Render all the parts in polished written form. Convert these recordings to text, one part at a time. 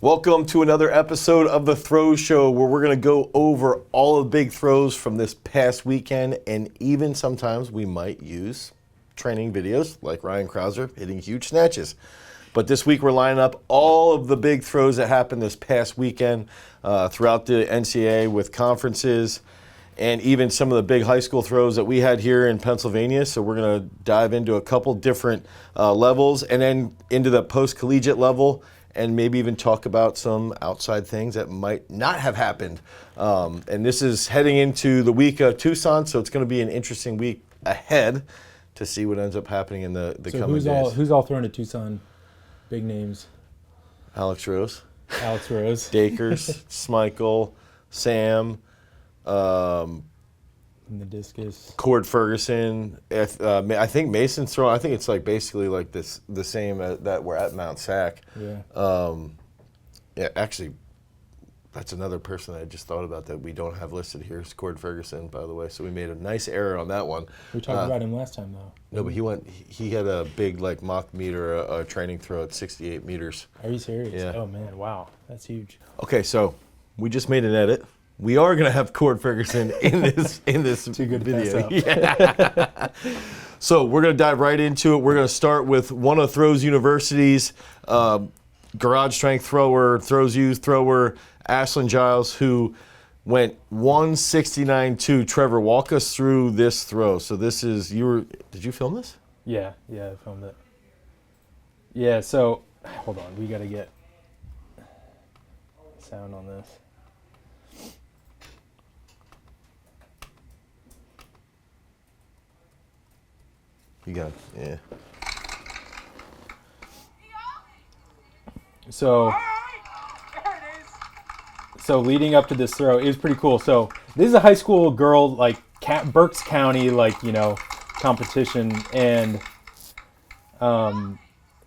Welcome to another episode of the Throw Show, where we're going to go over all of the big throws from this past weekend, and even sometimes we might use training videos like Ryan Krauser hitting huge snatches. But this week we're lining up all of the big throws that happened this past weekend throughout the NCAA with conferences, and even some of the big high school throws that we had here in Pennsylvania. So we're going to dive into a couple different levels, and then into the post-collegiate level, and maybe even talk about some outside things that might not have happened. And this is heading into the week of Tucson, so it's going to be an interesting week ahead to see what ends up happening in the coming days. Who's all thrown to Tucson? Big names. Alex Rose. Dakers. Smeichel. Sam. And the discus. Cord Ferguson. I think Mason's throwing. I think it's like basically like this the same that we're at Mount Sac. Yeah. Yeah, actually, that's another person I just thought about that we don't have listed here. Is Cord Ferguson, by the way. So we made a nice error on that one. We talked about him last time, though. No, but he had a big like mock meter, a training throw at 68 meters. Are you serious? Yeah. Oh man, wow, that's huge. Okay, so we just made an edit. We are going to have Cord Ferguson in this Too good to video. pass up. Yeah. So we're going to dive right into it. We're going to start with one of Throws University's garage strength thrower, Throws Youth thrower, Ashlyn Giles, who went 169.2. Trevor, walk us through this throw. So this is did you film this? Yeah, I filmed it. Yeah, so hold on, we got to get sound on this. You got it. Yeah. So leading up to this throw, it was pretty cool. So this is a high school girl, like Berks County, competition, and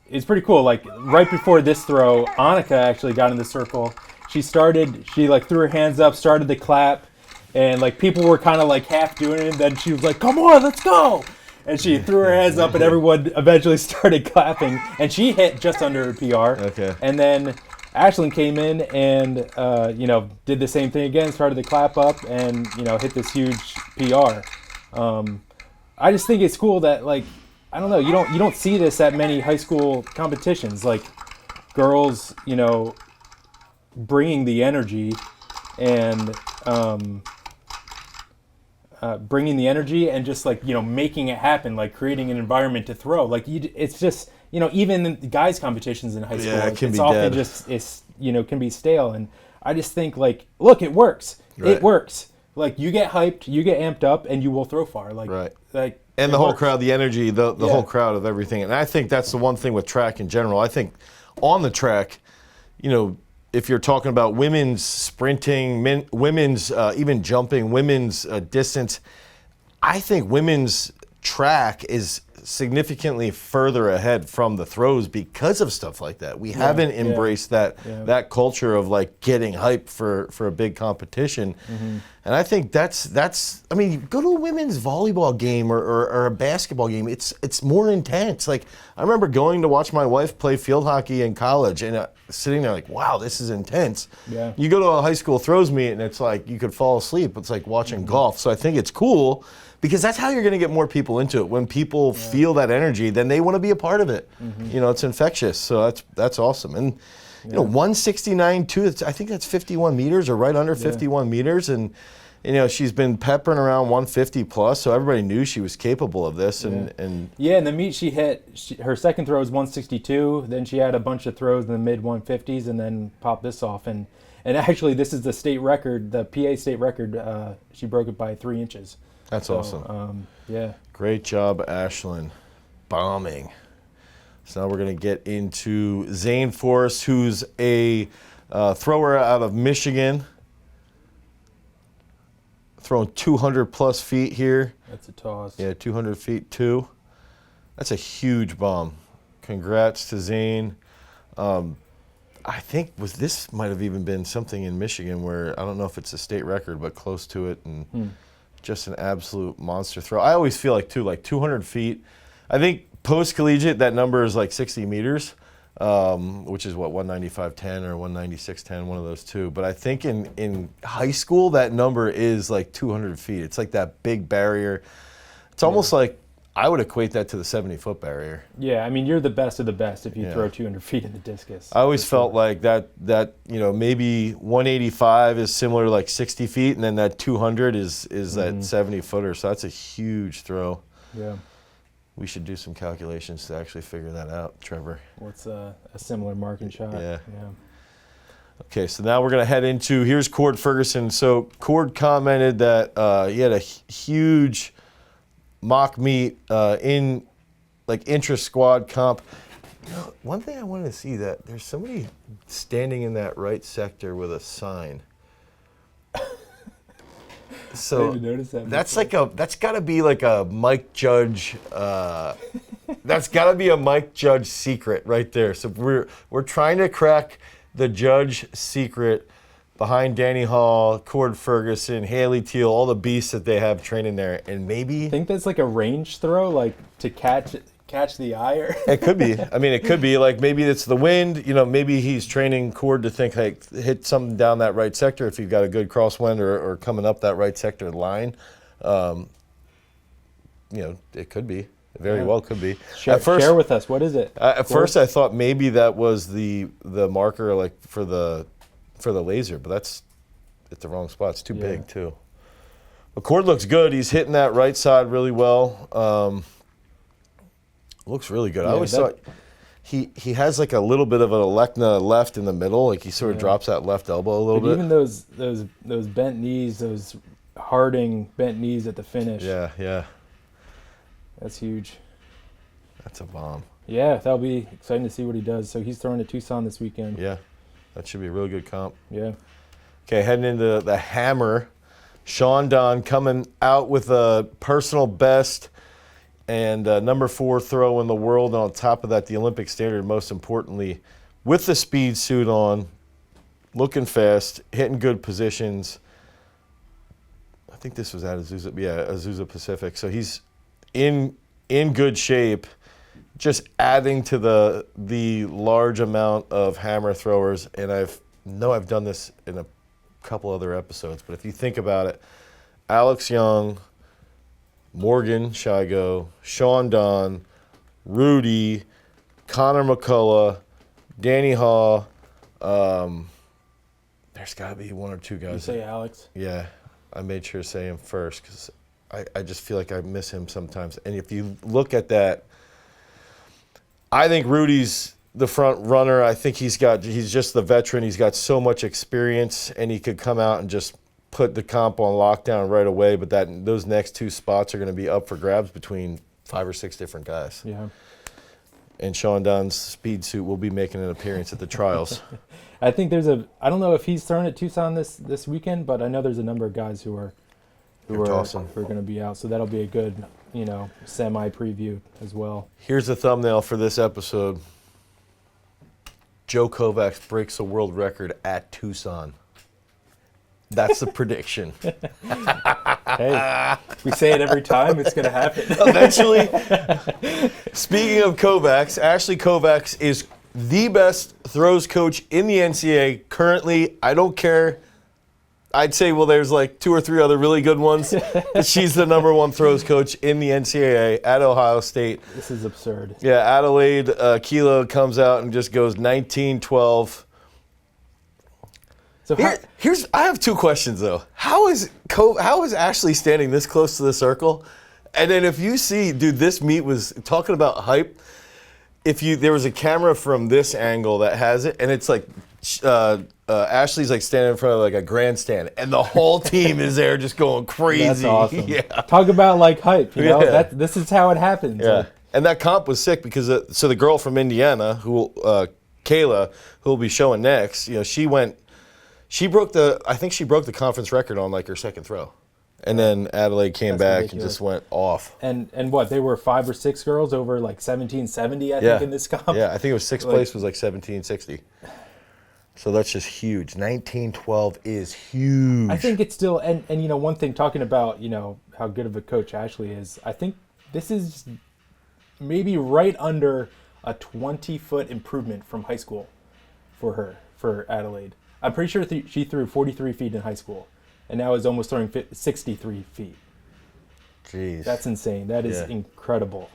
it's pretty cool. Like right before this throw, Annika actually got in the circle. She threw her hands up, started the clap, and like people were kind of like half doing it. And then she was like, "Come on, let's go!" And she threw her hands up, and everyone eventually started clapping. And she hit just under her PR. Okay. And then Ashlyn came in and did the same thing again, started the clap up, and hit this huge PR. I just think it's cool that I don't know, you don't see this at many high school competitions, like girls bringing the energy and just making it happen, like creating an environment to throw. It's just even in the guys competitions in high school, it can it's be often dead. Can be stale. And I just think look, it works. Right. It works. You get hyped, you get amped up, and you will throw far. Right. And the whole crowd, the energy, the whole crowd of everything. And I think that's the one thing with track in general. I think on the track, if you're talking about women's sprinting, women's even jumping, women's distance, I think women's track is significantly further ahead from the throws because of stuff like that. We haven't embraced that culture of getting hyped for a big competition. Mm-hmm. And I think that's go to a women's volleyball game or a basketball game. It's more intense. I remember going to watch my wife play field hockey in college and sitting there wow, this is intense. Yeah. You go to a high school throws meet and it's you could fall asleep. It's like watching golf. So I think it's cool, because that's how you're going to get more people into it. When people feel that energy, then they want to be a part of it. Mm-hmm. It's infectious. So that's awesome. And 169.2, I think that's 51 meters or right under 51 meters. And she's been peppering around 150 plus, so everybody knew she was capable of this. And in the meet she hit, her second throw was 162. Then she had a bunch of throws in the mid 150s, and then popped this off. And actually, this is the state record, the PA state record. She broke it by 3 inches. That's awesome. Great job, Ashlyn. Bombing. So now we're going to get into Zane Forest, who's a thrower out of Michigan, throwing 200 plus feet here. That's a toss. Yeah, 200 feet too. That's a huge bomb. Congrats to Zane. I think this might have even been something in Michigan where, I don't know if it's a state record, but close to it. And just an absolute monster throw. I always feel 200 feet. I think post-collegiate, that number is 60 meters. which is what, 195.10 or 196.10, one of those two. But I think in high school, that number is like 200 feet. It's like that big barrier. It's almost like I would equate that to the 70-foot barrier. Yeah, I mean, you're the best of the best if you throw 200 feet in the discus. I always felt like that maybe 185 is similar to like 60 feet, and then that 200 is that 70-footer. So that's a huge throw. Yeah. We should do some calculations to actually figure that out, Trevor. What's a similar marking shot? Yeah. Okay, so now we're going to head into, here's Cord Ferguson. So Cord commented that he had a huge mock meet in like intra-squad comp. One thing I wanted to see, that there's somebody standing in that right sector with a sign. So I didn't notice that that's that's got to be like a Mike Judge. That's got to be a Mike Judge secret right there. So we're trying to crack the Judge secret behind Danny Hall, Cord Ferguson, Haley Teal, all the beasts that they have training there, and maybe I think that's like a range throw, like to catch the eye. Or it could be. I mean, it could be like maybe it's the wind. Maybe he's training Cord to think, hey, hit something down that right sector if you've got a good crosswind or coming up that right sector line. It could be. It very well could be. Share with us. What is it? At first, I thought maybe that was the marker, like for the laser, but that's at the wrong spot. It's too big too. But Cord looks good. He's hitting that right side really well. Looks really good. I always thought he has like a little bit of an Alekna left in the middle. Like he sort of drops that left elbow a little bit. Even those bent knees, those Harding bent knees at the finish. Yeah. That's huge. That's a bomb. Yeah, that'll be exciting to see what he does. So he's throwing at Tucson this weekend. Yeah, that should be a really good comp. Yeah. Okay, heading into the hammer. Sean Dunn coming out with a personal best and number 4 throw in the world. And on top of that, the Olympic standard, most importantly, with the speed suit on, looking fast, hitting good positions. I think this was at Azusa Pacific. So he's in good shape, just adding to the large amount of hammer throwers. And I've done this in a couple other episodes, but if you think about it, Alex Young, Morgan Shigo, Sean Dunn, Rudy, Connor McCullough, Danny Haw. There's got to be one or two guys. You say Alex? Yeah, I made sure to say him first because I just feel like I miss him sometimes. And if you look at that, I think Rudy's the front runner. I think he's just the veteran. He's got so much experience, and he could come out and just put the comp on lockdown right away. But those next 2 spots are going to be up for grabs between 5 or 6 different guys. Yeah. And Sean Dunn's speed suit will be making an appearance at the trials. I think I don't know if he's throwing at Tucson this weekend, but I know there's a number of guys who are going to be out. So that'll be a good, semi preview as well. Here's the thumbnail for this episode. Joe Kovacs breaks the world record at Tucson. That's the prediction. Hey, we say it every time. It's going to happen. Eventually. Speaking of Kovacs, Ashley Kovacs is the best throws coach in the NCAA currently. I don't care. I'd say, there's like 2 or 3 other really good ones. But she's the number 1 throws coach in the NCAA at Ohio State. This is absurd. Yeah, Adelaide Kayla comes out and just goes 19-12. So I have 2 questions though. How is Ashley standing this close to the circle? And then if you see, dude, this meet was talking about hype. There was a camera from this angle that has it, and it's like Ashley's like standing in front of like a grandstand, and the whole team is there just going crazy. That's awesome. Yeah. Talk about like hype. Yeah. This is how it happens. Yeah. And that comp was sick because so the girl from Indiana, Kayla, who will be showing next, she broke the conference record on like her second throw. And then Adelaide came back ridiculous. And just went off. And what, they were 5 or 6 girls over like 1770, I think, in this comp? Yeah, I think it was 6th place was like 1760. So that's just huge. 1912 is huge. I think it's still, and one thing, talking about, how good of a coach Ashley is, I think this is maybe right under a 20-foot improvement from high school for Adelaide. I'm pretty sure she threw 43 feet in high school, and now is almost throwing 63 feet. Jeez. That's insane. That is incredible.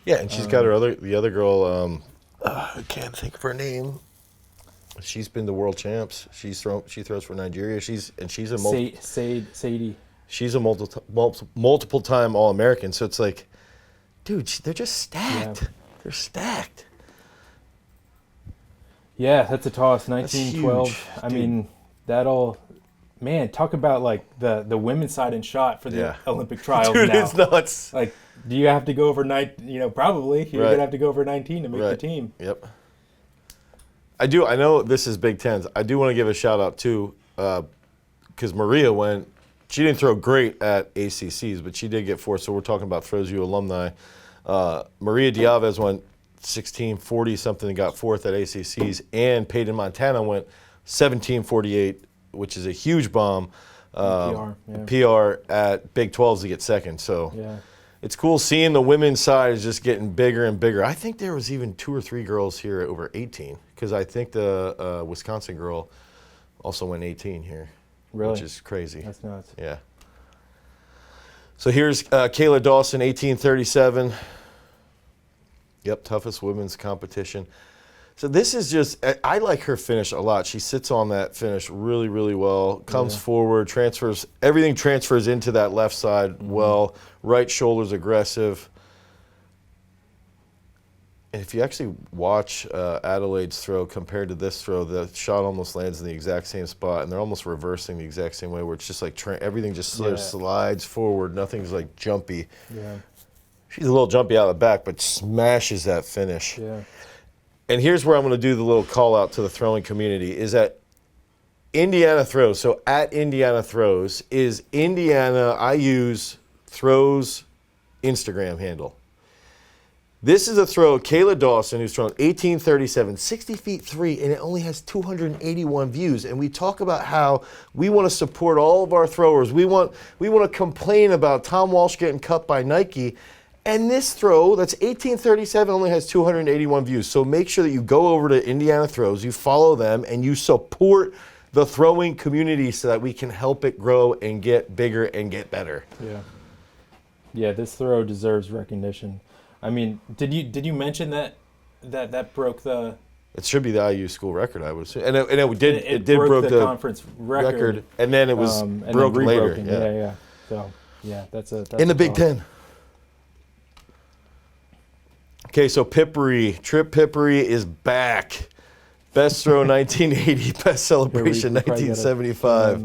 Yeah, and she's got the other girl, I can't think of her name. She's been the world champs. She throws for Nigeria. She's a Sadie. She's a multiple time All-American. So it's like, dude, they're just stacked. Yeah. They're stacked. Yeah, that's a toss. 1912. I mean, talk about like the women's side in shot for the Olympic trials. Dude, now. It's nuts. Like, do you have to go over 9? Probably you're gonna have to go over 19 to make the team. Yep. I know this is Big Tens. I do want to give a shout out too, because Maria went. She didn't throw great at ACCs, but she did get fourth. So we're talking about Throws U alumni. Maria Diavez went 1640 something and got fourth at ACCs, and Peyton Montana went 1748, which is a huge bomb. PR at Big 12s to get second. So it's cool seeing the women's side is just getting bigger and bigger. I think there was even 2 or 3 girls here over 18, because I think the Wisconsin girl also went 18 here. Really? Which is crazy. That's nuts. Yeah. So here's Kayla Dawson, 1837. Yep, toughest women's competition. So this is just, I like her finish a lot. She sits on that finish really, really well. Comes forward, transfers, everything transfers into that left side well. Right shoulder's aggressive. And if you actually watch Adelaide's throw compared to this throw, the shot almost lands in the exact same spot, and they're almost reversing the exact same way, where it's just like everything just sort of slides forward. Nothing's like jumpy. Yeah. She's a little jumpy out of the back, but smashes that finish. Yeah. And here's where I'm going to do the little call out to the throwing community, is that Indiana Throws. So at Indiana Throws is Indiana, I use Throws Instagram handle. This is a throw, Kayla Dawson, who's thrown 1837, 60 feet 3, and it only has 281 views. And we talk about how we want to support all of our throwers. We want to complain about Tom Walsh getting cut by Nike. And this throw, that's 1837, only has 281 views. So make sure that you go over to Indiana Throws, you follow them, and you support the throwing community so that we can help it grow and get bigger and get better. Yeah. Yeah, this throw deserves recognition. I mean, did you mention that broke the? It should be the IU school record, I would say, and it did broke the conference record, and then it was broken later. Yeah. So that's in the Big Ten. Okay, so Pippery, Trip Pippery is back. Best throw 1980, best celebration 1975.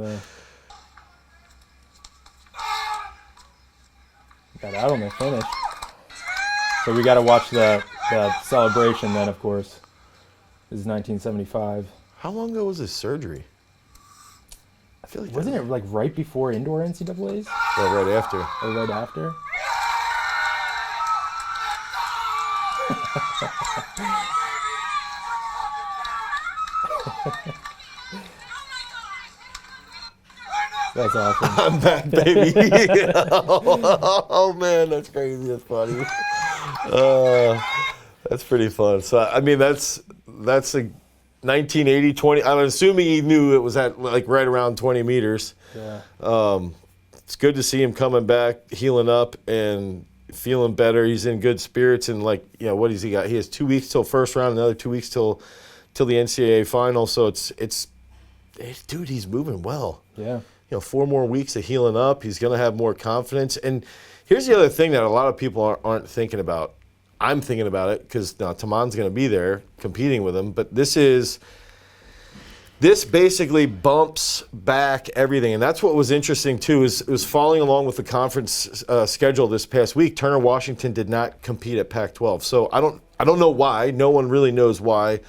Got out on the finish. So we got to watch the celebration then, of course. This is 1975. How long ago was his surgery? I feel like wasn't it like right before indoor NCAAs? Yeah, right after. Or right after? That's awesome. I'm back, baby. Oh man, that's crazy. That's funny. That's pretty fun. So I mean, that's a 1980 20. I'm assuming he knew it was at like right around 20 meters. Yeah. It's good to see him coming back, healing up, and feeling better. He's in good spirits, and like, you know, what has he got? He has 2 weeks till first round, another 2 weeks till the NCAA final. So it's dude, he's moving well. Yeah. You know, 4 more weeks of healing up. He's going to have more confidence. And here's the other thing that a lot of people aren't thinking about. I'm thinking about it because Taman's going to be there competing with him. But this basically bumps back everything. And that's what was interesting, too, is it was following along with the conference schedule this past week. Turner Washington did not compete at Pac-12. So I don't know why. No one really knows why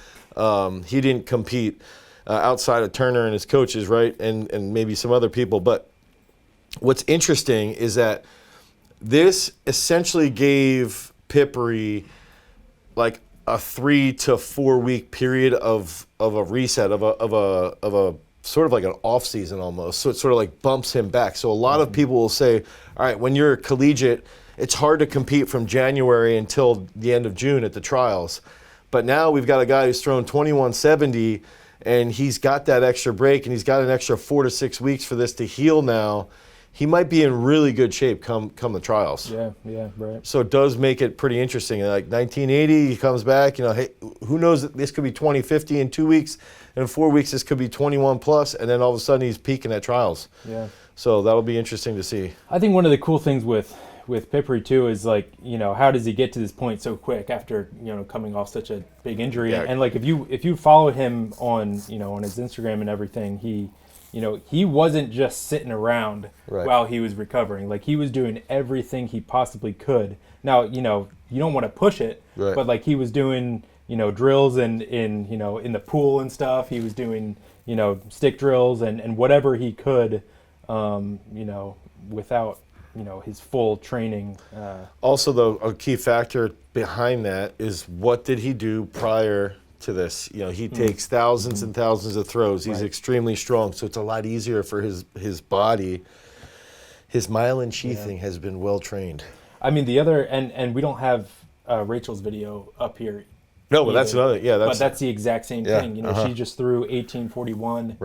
he didn't compete. Outside of Turner and his coaches, right, and maybe some other people. But what's interesting is that this essentially gave Pippery like a 3 to 4 week period of a reset, of a sort of like an off season almost. So it sort of like bumps him back. So a lot of people will say, all right, when you're collegiate it's hard to compete from January until the end of June at the trials. But now we've got a guy who's thrown 2170, and he's got that extra break, and he's got an extra 4 to 6 weeks for this to heal now. He might be in really good shape come the trials. Yeah, right. So it does make it pretty interesting. Like 1980, he comes back, hey, who knows, this could be 2050 in 2 weeks, and in 4 weeks this could be 21 plus, and then all of a sudden he's peaking at trials. Yeah. So that'll be interesting to see. I think one of the cool things with Pippery too is how does he get to this point so quick after coming off such a big injury? Yeah. And if you follow him on on his Instagram and everything, he wasn't just sitting around while he was recovering. Like, he was doing everything he possibly could. Now, you don't want to push it, but he was doing, drills in the pool and stuff. He was doing, stick drills and whatever he could, without, his full training. Also, though, a key factor behind that is, what did he do prior to this? He takes thousands and thousands of throws. He's extremely strong, so it's a lot easier for his body. His myelin sheathing has been well trained. I mean, the other, and we don't have Rachel's video up here. No, but that's another. Yeah, but that's the exact same thing. She just threw 1841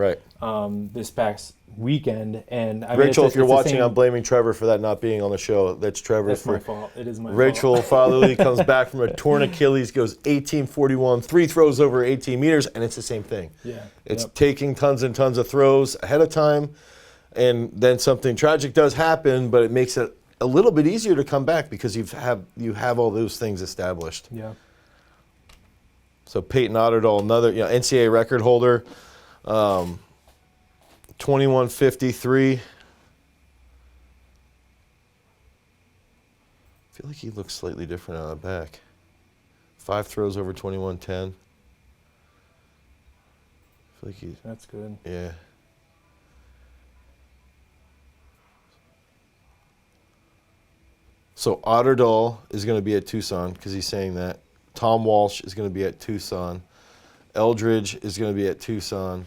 this past weekend, and Rachel, if you're watching, I'm blaming Trevor for that not being on the show. That's Trevor. That's my fault. It is my Rachel fault. Fatherly comes back from a torn Achilles, goes 1841, 3 throws over 18 meters, and it's the same thing. Yeah, it's taking tons and tons of throws ahead of time, and then something tragic does happen, but it makes it a little bit easier to come back because you have all those things established. Yeah. So Peyton Otterdahl, another NCAA record holder, 2153. I feel like he looks slightly different on the back. 5 throws over 2110. I feel like he's. That's good. Yeah. So Otterdahl is going to be at Tucson because he's saying that. Tom Walsh is going to be at Tucson. Eldridge is going to be at Tucson.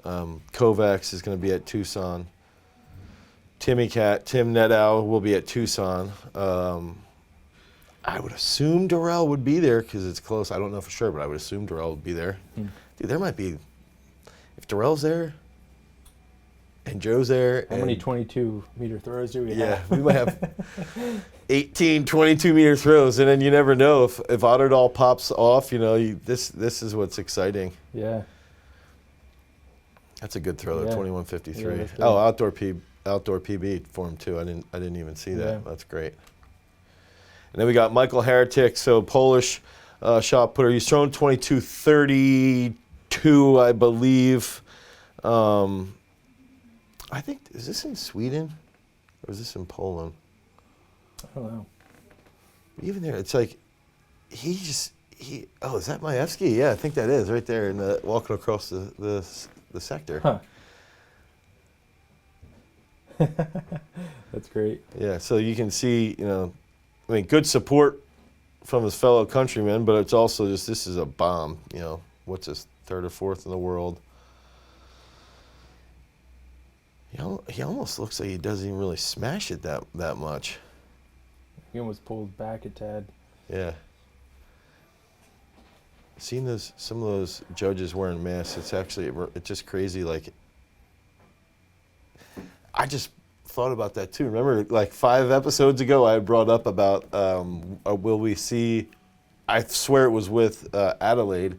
Kovacs is going to be at Tucson. Tim Nedow will be at Tucson. I would assume Durrell would be there because it's close. I don't know for sure, but I would assume Durrell would be there. Dude, there might be, if Durrell's there and Joe's there. How many 22-meter throws do we have? Yeah, we might have 18, 22-meter throws, and then you never know if Otterdahl pops off. This is what's exciting. Yeah. That's a good throw, though. 2153. Yeah, oh, outdoor PB for him too. I didn't even see that. Yeah. That's great. And then we got Michal Haratyk, so Polish shot putter. He's thrown 2232, I believe. I think, is this in Sweden or is this in Poland? I don't know. Even there, it's like is that Majewski? Yeah, I think that is right there walking across the sector. Huh. That's great. Yeah, so you can see, good support from his fellow countrymen, but it's also just, this is a bomb. What's his, 3rd or 4th in the world? He almost looks like he doesn't even really smash it that much. He almost pulled back a tad. Yeah. Seeing some of those judges wearing masks, it's just crazy. I just thought about that too. Remember, 5 episodes ago, I had brought up about will we see? I swear it was with Adelaide.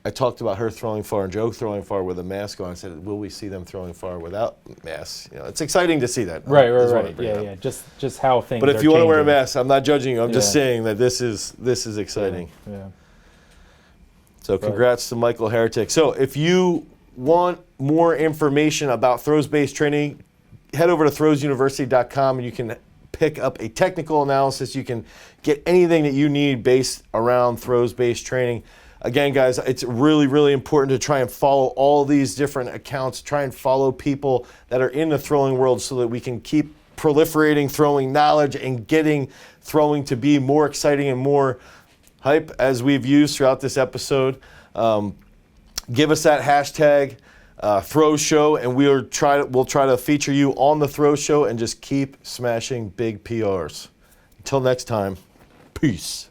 I talked about her throwing far and Joe throwing far with a mask on. I said, will we see them throwing far without masks? It's exciting to see that. Right. Yeah. Just how things. But if are you want to wear a changing. mask, I'm not judging you. I'm just saying that this is exciting. Yeah. So congrats to Michal Haratyk. So if you want more information about throws-based training, head over to throwsuniversity.com and you can pick up a technical analysis. You can get anything that you need based around throws-based training. Again, guys, it's really, really important to try and follow all these different accounts, try and follow people that are in the throwing world so that we can keep proliferating throwing knowledge and getting throwing to be more exciting and more hype as we've used throughout this episode. Give us that hashtag, Throw Show, and we'll try to feature you on the Throw Show and just keep smashing big PRs. Until next time, peace.